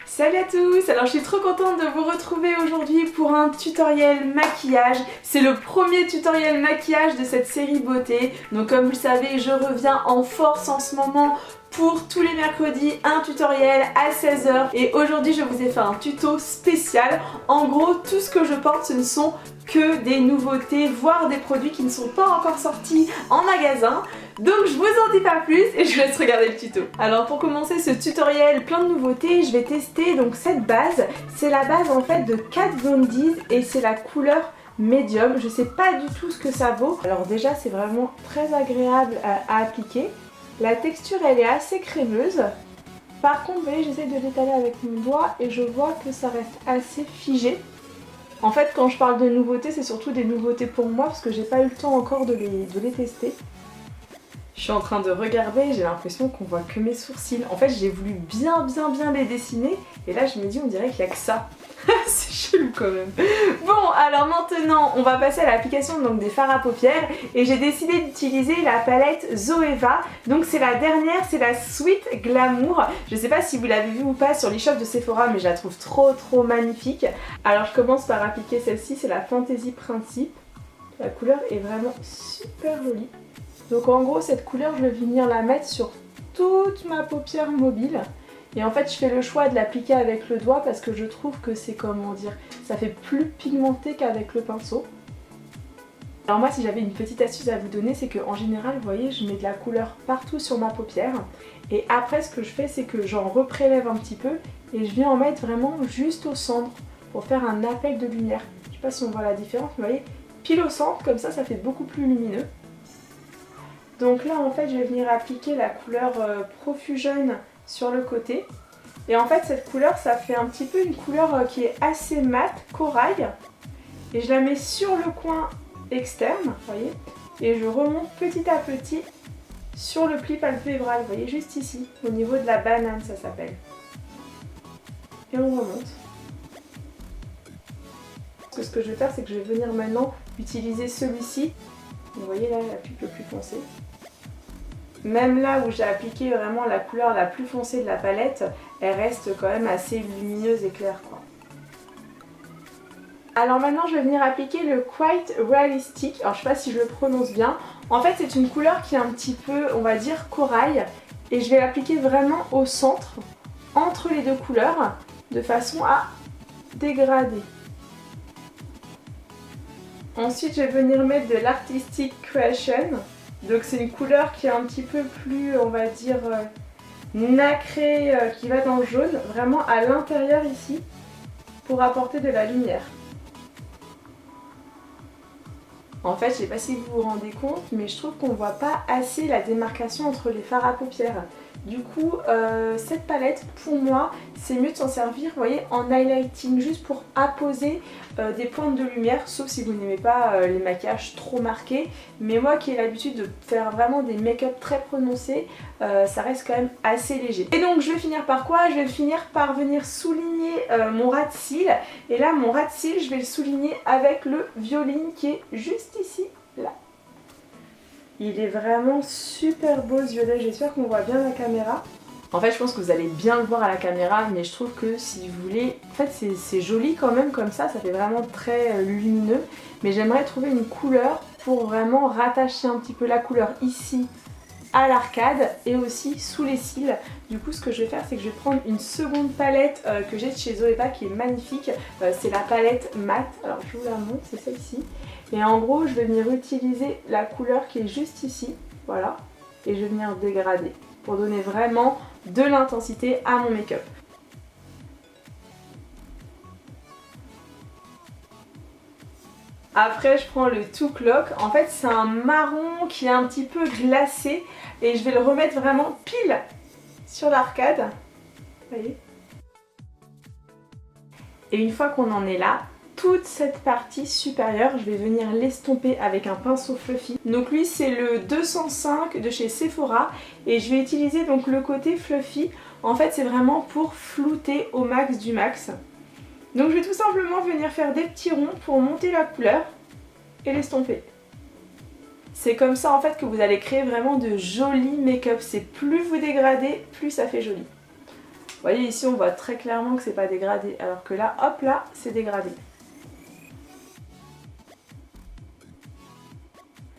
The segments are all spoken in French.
Salut à tous! Alors je suis trop contente de vous retrouver aujourd'hui pour un tutoriel maquillage. C'est le premier tutoriel maquillage de cette série beauté. Donc comme vous le savez, je reviens en force en ce moment pour tous les mercredis un tutoriel à 16 h. Et aujourd'hui je vous ai fait un tuto spécial. En gros, tout ce que je porte, ce ne sont que des nouveautés, voire des produits qui ne sont pas encore sortis en magasin. Donc je vous en dis pas plus et je vous laisse regarder le tuto. Alors pour commencer ce tutoriel plein de nouveautés, je vais tester donc cette base. C'est la base en fait de Kat Von D et c'est la couleur médium. Je sais pas du tout ce que ça vaut. Alors déjà c'est vraiment très agréable à appliquer. La texture elle est assez crémeuse. Par contre vous voyez, j'essaie de l'étaler avec mon doigt et je vois que ça reste assez figé. En fait quand je parle de nouveautés, c'est surtout des nouveautés pour moi parce que j'ai pas eu le temps encore de les tester. Je suis en train de regarder, j'ai l'impression qu'on voit que mes sourcils. En fait, j'ai voulu bien les dessiner et là je me dis on dirait qu'il n'y a que ça. C'est chelou quand même. Bon, alors maintenant on va passer à l'application donc des fards à paupières et j'ai décidé d'utiliser la palette Zoeva. Donc c'est la dernière, c'est la Sweet Glamour. Je sais pas si vous l'avez vue ou pas sur l'e-shop de Sephora, mais je la trouve trop magnifique. Alors je commence par appliquer celle-ci, c'est la Fantasy Principe. La couleur est vraiment super jolie. Donc en gros cette couleur je vais venir la mettre sur toute ma paupière mobile. Et en fait je fais le choix de l'appliquer avec le doigt parce que je trouve que c'est, comment dire, ça fait plus pigmenté qu'avec le pinceau. Alors moi si j'avais une petite astuce à vous donner, c'est qu'en général vous voyez je mets de la couleur partout sur ma paupière. Et après ce que je fais c'est que j'en reprélève un petit peu et je viens en mettre vraiment juste au centre pour faire un appel de lumière. Je sais pas si on voit la différence, mais vous voyez, pile au centre, comme ça fait beaucoup plus lumineux. Donc là en fait je vais venir appliquer la couleur Profusion sur le côté. Et en fait cette couleur ça fait un petit peu une couleur qui est assez mate, corail. Et je la mets sur le coin externe, vous voyez. Et je remonte petit à petit sur le pli palpébral, vous voyez, juste ici, au niveau de la banane ça s'appelle. Et on remonte. Parce que ce que je vais faire c'est que je vais venir maintenant utiliser celui-ci. Vous voyez là la pupille le plus foncée. Même là où j'ai appliqué vraiment la couleur la plus foncée de la palette, elle reste quand même assez lumineuse et claire quoi. Alors maintenant je vais venir appliquer le Quite Realistic, alors je sais pas si je le prononce bien. En fait c'est une couleur qui est un petit peu, on va dire, corail. Et je vais l'appliquer vraiment au centre, entre les deux couleurs, de façon à dégrader. Ensuite je vais venir mettre de l'Artistic Creation. Donc c'est une couleur qui est un petit peu plus, on va dire, nacrée, qui va dans le jaune, vraiment à l'intérieur ici, pour apporter de la lumière. En fait, je sais pas si vous vous rendez compte, mais je trouve qu'on voit pas assez la démarcation entre les fards à paupières. Du coup, cette palette, pour moi, c'est mieux de s'en servir, vous voyez, en highlighting, juste pour apposer des pointes de lumière, sauf si vous n'aimez pas les maquillages trop marqués. Mais moi qui ai l'habitude de faire vraiment des make-up très prononcés, ça reste quand même assez léger. Et donc je vais finir par quoi? Je vais finir par venir souligner mon ras de cils. Et là, mon ras de cils, je vais le souligner avec le Violine qui est juste ici, là. Il est vraiment super beau ce violet, j'espère qu'on voit bien la caméra. En fait je pense que vous allez bien le voir à la caméra, mais je trouve que si vous voulez... En fait c'est joli quand même comme ça fait vraiment très lumineux. Mais j'aimerais trouver une couleur pour vraiment rattacher un petit peu la couleur ici à l'arcade et aussi sous les cils. Du coup ce que je vais faire c'est que je vais prendre une seconde palette que j'ai de chez Zoeva qui est magnifique. C'est la palette mat, alors je vous la montre, c'est celle-ci. Et en gros je vais venir utiliser la couleur qui est juste ici, voilà. Et je vais venir dégrader pour donner vraiment de l'intensité à mon make-up. Après je prends le Two Clock, en fait c'est un marron qui est un petit peu glacé et je vais le remettre vraiment pile sur l'arcade, vous voyez. Et une fois qu'on en est là, toute cette partie supérieure, je vais venir l'estomper avec un pinceau fluffy. Donc lui c'est le 205 de chez Sephora et je vais utiliser donc le côté fluffy. En fait c'est vraiment pour flouter au max du max. Donc je vais tout simplement venir faire des petits ronds pour monter la couleur et l'estomper. C'est comme ça en fait que vous allez créer vraiment de jolis make-up. C'est plus vous dégradez, plus ça fait joli. voyez ici on voit très clairement que c'est pas dégradé, alors que là, hop là, c'est dégradé.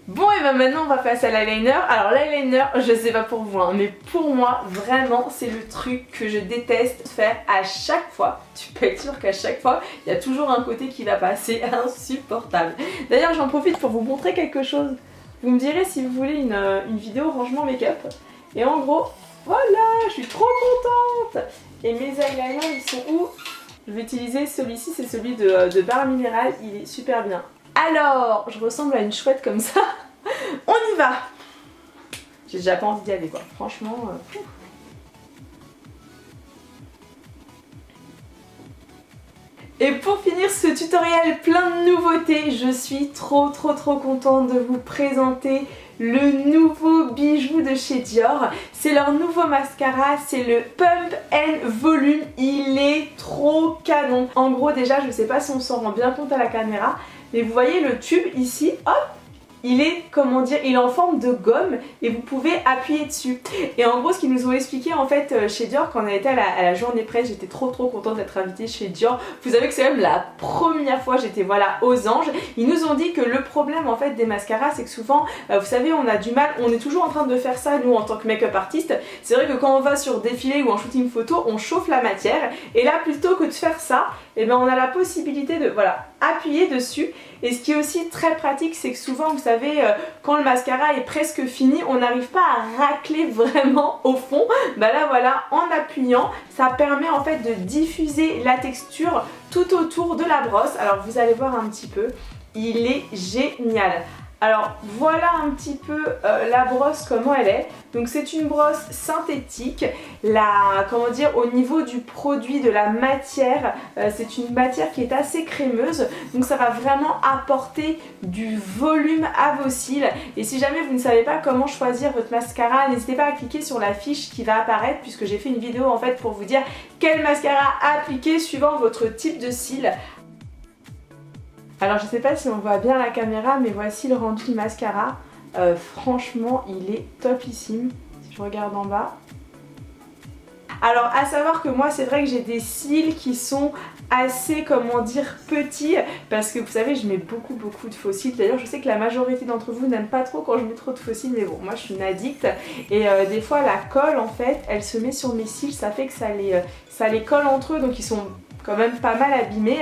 Bon et ben maintenant on va passer à l'eyeliner. Alors l'eyeliner, je sais pas pour vous hein, mais pour moi vraiment c'est le truc que je déteste faire à chaque fois. Tu peux être sûr qu'à chaque fois il y a toujours un côté qui va pas, c'est insupportable. D'ailleurs j'en profite pour vous montrer quelque chose. Vous me direz si vous voulez une vidéo rangement make-up. Et en gros, voilà, je suis trop contente. Et mes eyeliners ils sont où? Je vais utiliser celui-ci, c'est celui de Barre Minéral, il est super bien. Alors, je ressemble à une chouette comme ça. On y va. J'ai déjà pas envie d'y aller quoi, franchement. Et pour finir ce tutoriel plein de nouveautés, je suis trop contente de vous présenter le nouveau bijou de chez Dior. C'est leur nouveau mascara, c'est le Pump and Volume. Il est trop canon. En gros déjà, je sais pas si on s'en rend bien compte à la caméra, mais vous voyez le tube ici, hop, il est, comment dire, il est en forme de gomme et vous pouvez appuyer dessus. Et en gros, ce qu'ils nous ont expliqué en fait chez Dior, quand on a été à la journée presse, j'étais trop contente d'être invitée chez Dior. Vous savez que c'est même la première fois j'étais voilà aux anges. Ils nous ont dit que le problème en fait des mascaras, c'est que souvent, vous savez, on a du mal, on est toujours en train de faire ça nous en tant que make-up artiste. C'est vrai que quand on va sur défilé ou en shooting photo, on chauffe la matière. Et là, plutôt que de faire ça, eh ben, on a la possibilité de voilà, appuyer dessus. Et ce qui est aussi très pratique, c'est que souvent, vous savez, quand le mascara est presque fini, on n'arrive pas à racler vraiment au fond. Bah là voilà, en appuyant, ça permet en fait de diffuser la texture tout autour de la brosse. Alors vous allez voir un petit peu, il est génial. Alors voilà un petit peu la brosse comment elle est. Donc c'est une brosse synthétique. Comment dire, au niveau du produit, de la matière, c'est une matière qui est assez crémeuse. Donc ça va vraiment apporter du volume à vos cils. Et si jamais vous ne savez pas comment choisir votre mascara, n'hésitez pas à cliquer sur la fiche qui va apparaître, puisque j'ai fait une vidéo en fait pour vous dire quel mascara appliquer suivant votre type de cils. Alors je sais pas si on voit bien la caméra, mais voici le rendu du mascara. Franchement il est topissime. Si je regarde en bas. Alors à savoir que moi c'est vrai que j'ai des cils qui sont assez, comment dire, petits, parce que vous savez je mets beaucoup de faux cils. D'ailleurs je sais que la majorité d'entre vous n'aiment pas trop quand je mets trop de faux cils, mais bon moi je suis une addict. Et des fois la colle en fait elle se met sur mes cils, ça fait que ça les colle entre eux, donc ils sont quand même pas mal abîmé.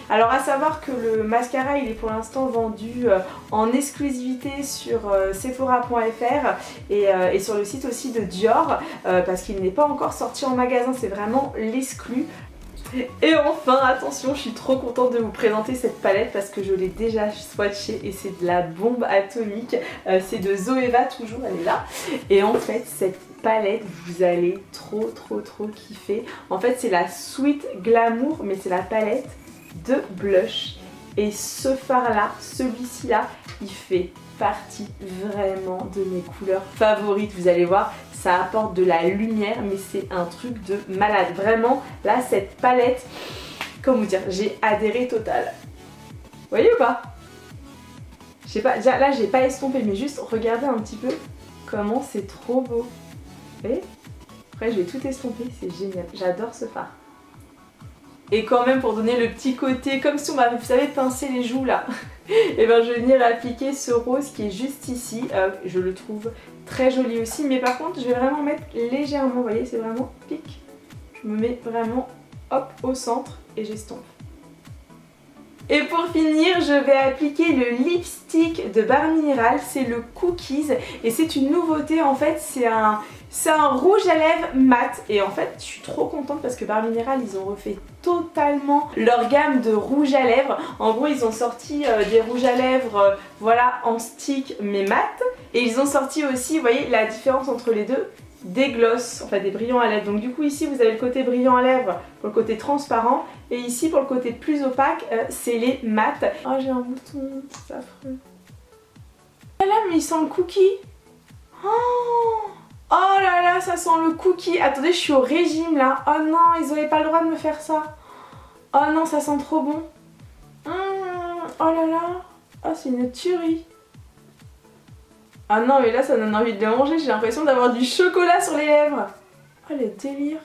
Alors à savoir que le mascara il est pour l'instant vendu en exclusivité sur Sephora.fr et sur le site aussi de Dior parce qu'il n'est pas encore sorti en magasin, c'est vraiment l'exclu. Et enfin, attention, je suis trop contente de vous présenter cette palette parce que je l'ai déjà swatchée et c'est de la bombe atomique. C'est de Zoeva, toujours, elle est là. Et en fait, cette palette, vous allez trop kiffer. En fait, c'est la Sweet Glamour, mais c'est la palette de blush. Et ce fard-là, celui-ci là, il fait partie vraiment de mes couleurs favorites. Vous allez voir, ça apporte de la lumière, mais c'est un truc de malade. Vraiment, là, cette palette, comment vous dire, j'ai adhéré total. Vous voyez ou pas? Je sais pas, déjà là, j'ai pas estompé, mais juste regardez un petit peu comment c'est trop beau. Vous voyez? Après, je vais tout estomper, c'est génial. J'adore ce fard. Et quand même pour donner le petit côté, comme si on m'avait, vous savez, pincé les joues là. Et ben je vais venir appliquer ce rose qui est juste ici. Je le trouve très joli aussi. Mais par contre je vais vraiment mettre légèrement, vous voyez c'est vraiment pic. Je me mets vraiment hop au centre et j'estompe. Et pour finir, je vais appliquer le lipstick de Barre Minéral, c'est le Cookies et c'est une nouveauté en fait, c'est un rouge à lèvres mat et en fait je suis trop contente parce que Barre Minéral ils ont refait totalement leur gamme de rouge à lèvres. En gros ils ont sorti des rouges à lèvres voilà en stick mais mat et ils ont sorti aussi, vous voyez la différence entre les deux, des gloss, enfin des brillants à lèvres. Donc du coup ici vous avez le côté brillant à lèvres pour le côté transparent et ici pour le côté plus opaque c'est les mat. Oh j'ai un bouton, c'est affreux. Ah là mais il sent le cookie. Oh là là ça sent le cookie. Attendez je suis au régime là. Oh non ils n'avaient pas le droit de me faire ça. Oh non ça sent trop bon. Oh là là. Oh c'est une tuerie. Ah non mais là ça donne envie de le manger, j'ai l'impression d'avoir du chocolat sur les lèvres. Oh le délire.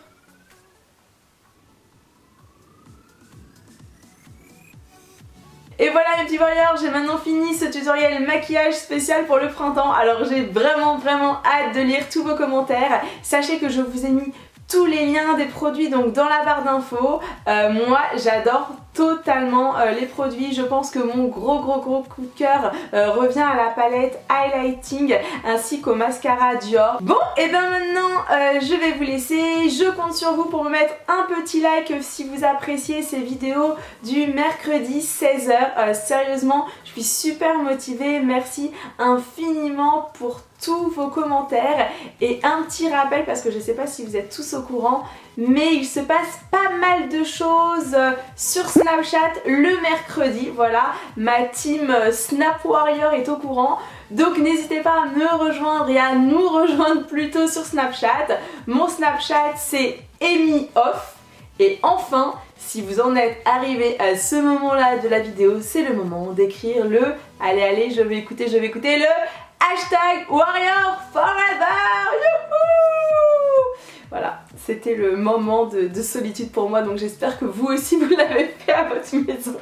Et voilà mes petits warriors, j'ai maintenant fini ce tutoriel maquillage spécial pour le printemps. Alors j'ai vraiment hâte de lire tous vos commentaires. Sachez que je vous ai mis tous les liens des produits donc dans la barre d'infos. Moi j'adore totalement les produits. Je pense que mon gros coup de cœur revient à la palette highlighting ainsi qu'au mascara Dior. Bon et ben maintenant je vais vous laisser. Je compte sur vous pour me mettre un petit like si vous appréciez ces vidéos du mercredi 16h. Sérieusement je suis super motivée. Merci infiniment pour tous vos commentaires et un petit rappel parce que je sais pas si vous êtes tous au courant mais il se passe pas mal de choses sur Snapchat le mercredi. Voilà, ma team Snap Warrior est au courant. Donc n'hésitez pas à me rejoindre et à nous rejoindre plutôt sur Snapchat. Mon Snapchat c'est EmiOff. Et enfin, si vous en êtes arrivé à ce moment-là de la vidéo, c'est le moment d'écrire le... Allez, je vais écouter le... Hashtag Warrior Forever. Youhou! Voilà, c'était le moment de solitude pour moi, donc j'espère que vous aussi vous l'avez fait à votre maison.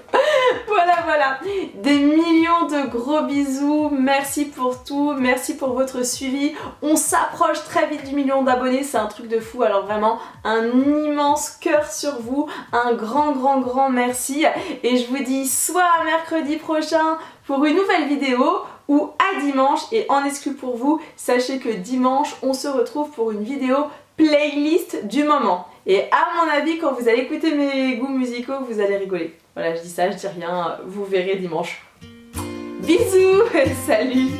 Voilà, des millions de gros bisous, merci pour tout, merci pour votre suivi. On s'approche très vite du million d'abonnés, c'est un truc de fou, alors vraiment un immense cœur sur vous, un grand merci. Et je vous dis soit à mercredi prochain pour une nouvelle vidéo, ou à dimanche. Et en exclu pour vous, sachez que dimanche on se retrouve pour une vidéo playlist du moment. Et à mon avis, quand vous allez écouter mes goûts musicaux, vous allez rigoler. Voilà, je dis ça, je dis rien, vous verrez dimanche. Bisous, salut.